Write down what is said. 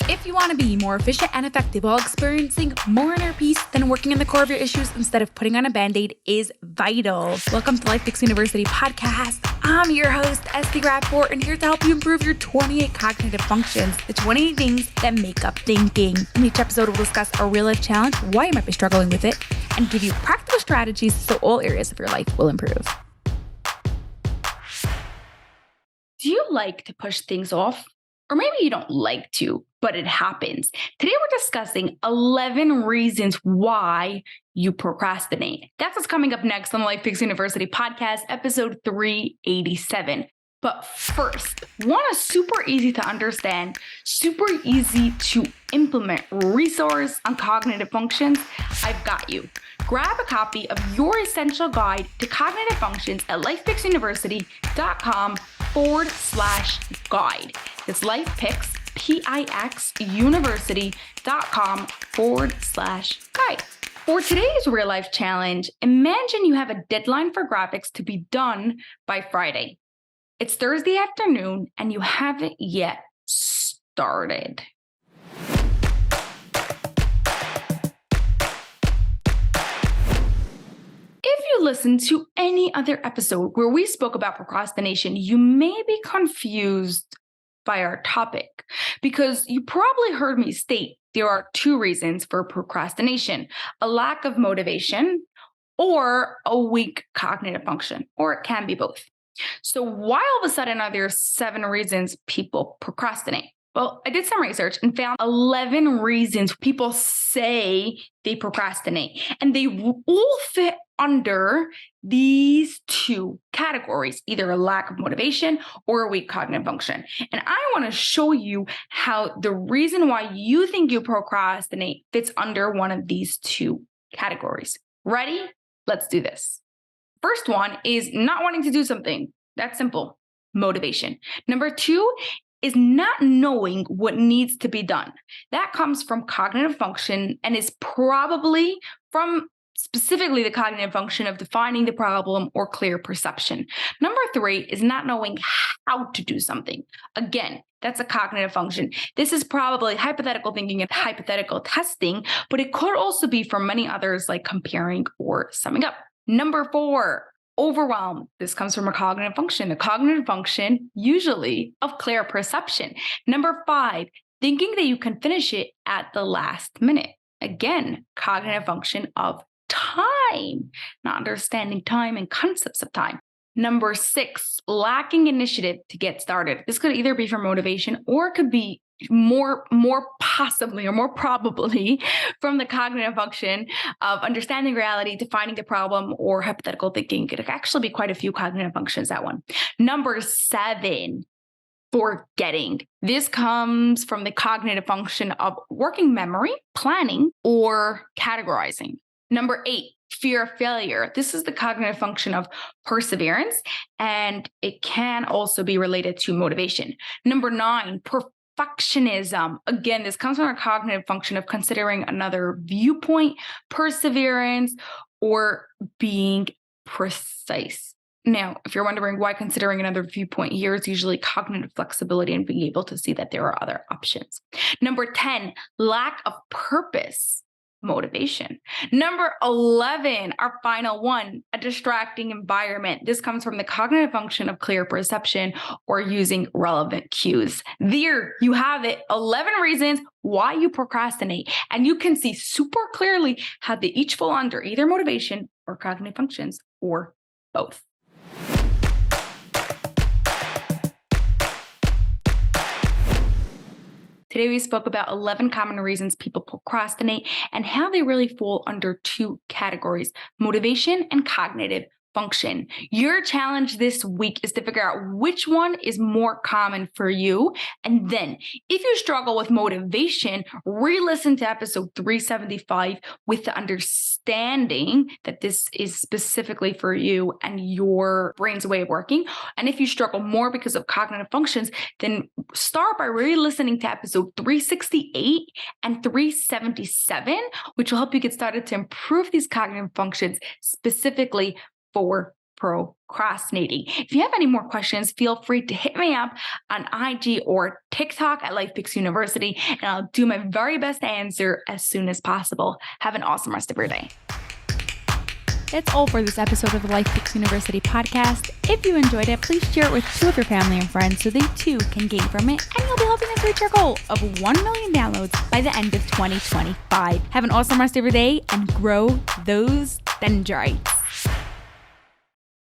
If you want to be more efficient and effective while experiencing more inner peace, then working on the core of your issues instead of putting on a Band-Aid is vital. Welcome to Life Fix University podcast. I'm your host, Esty Rapport, and here to help you improve your 28 cognitive functions, the 28 things that make up thinking. In each episode, we'll discuss a real-life challenge, why you might be struggling with it, and give you practical strategies so all areas of your life will improve. Do you like to push things off? Or maybe you don't like to, but it happens. Today we're discussing 11 reasons why you procrastinate. That's what's coming up next on the Life Fix University podcast, episode 387. But first, want a super easy to understand, super easy to implement resource on cognitive functions? I've got you. Grab a copy of your essential guide to cognitive functions at lifepixuniversity.com/guide. It's lifepixuniversity.com/guide. For today's real life challenge, imagine you have a deadline for graphics to be done by Friday. It's Thursday afternoon and you haven't yet started. If you listen to any other episode where we spoke about procrastination, you may be confused by our topic because you probably heard me state there are two reasons for procrastination: a lack of motivation or a weak cognitive function, or it can be both. So why all of a sudden are there 7 reasons people procrastinate? Well, I did some research and found 11 reasons people say they procrastinate, and they all fit under these 2 categories, either a lack of motivation or a weak cognitive function. And I want to show you how the reason why you think you procrastinate fits under one of these 2 categories. Ready? Let's do this. First one is not wanting to do something. That's simple. Motivation. Number 2 is not knowing what needs to be done. That comes from cognitive function and is probably from specifically the cognitive function of defining the problem or clear perception. Number 3 is not knowing how to do something. Again, that's a cognitive function. This is probably hypothetical thinking and hypothetical testing, but it could also be from many others like comparing or summing up. Number 4, overwhelm. This comes from a cognitive function, the cognitive function usually of clear perception. Number 5, thinking that you can finish it at the last minute. Again, cognitive function of time, not understanding time and concepts of time. Number 6, lacking initiative to get started. This could either be from motivation or it could be more possibly or more probably from the cognitive function of understanding reality, defining the problem, or hypothetical thinking. It could actually be quite a few cognitive functions, that one. Number 7, forgetting. This comes from the cognitive function of working memory, planning, or categorizing. Number 8, fear of failure. This is the cognitive function of perseverance, and it can also be related to motivation. Number 9, perfectionism. Again, this comes from our cognitive function of considering another viewpoint, perseverance, or being precise. Now, if you're wondering why considering another viewpoint here, it's usually cognitive flexibility and being able to see that there are other options. Number 10, lack of purpose. Motivation. Number 11, our final one, a distracting environment. This comes from the cognitive function of clear perception or using relevant cues. There you have it, 11 reasons why you procrastinate. And you can see super clearly how they each fall under either motivation or cognitive functions or both. Today, we spoke about 11 common reasons people procrastinate and how they really fall under 2 categories, motivation and cognitive function. Your challenge this week is to figure out which one is more common for you. And then if you struggle with motivation, re-listen to episode 375 with the understanding that this is specifically for you and your brain's way of working. And if you struggle more because of cognitive functions, then start by re-listening to episode 368 and 377, which will help you get started to improve these cognitive functions specifically for procrastinating. If you have any more questions, feel free to hit me up on IG or TikTok at Life Picks University, and I'll do my very best to answer as soon as possible. Have an awesome rest of your day. That's all for this episode of the Life Picks University podcast. If you enjoyed it, please share it with 2 of your family and friends so they too can gain from it, and you'll be helping us reach our goal of 1 million downloads by the end of 2025. Have an awesome rest of your day and grow those dendrites.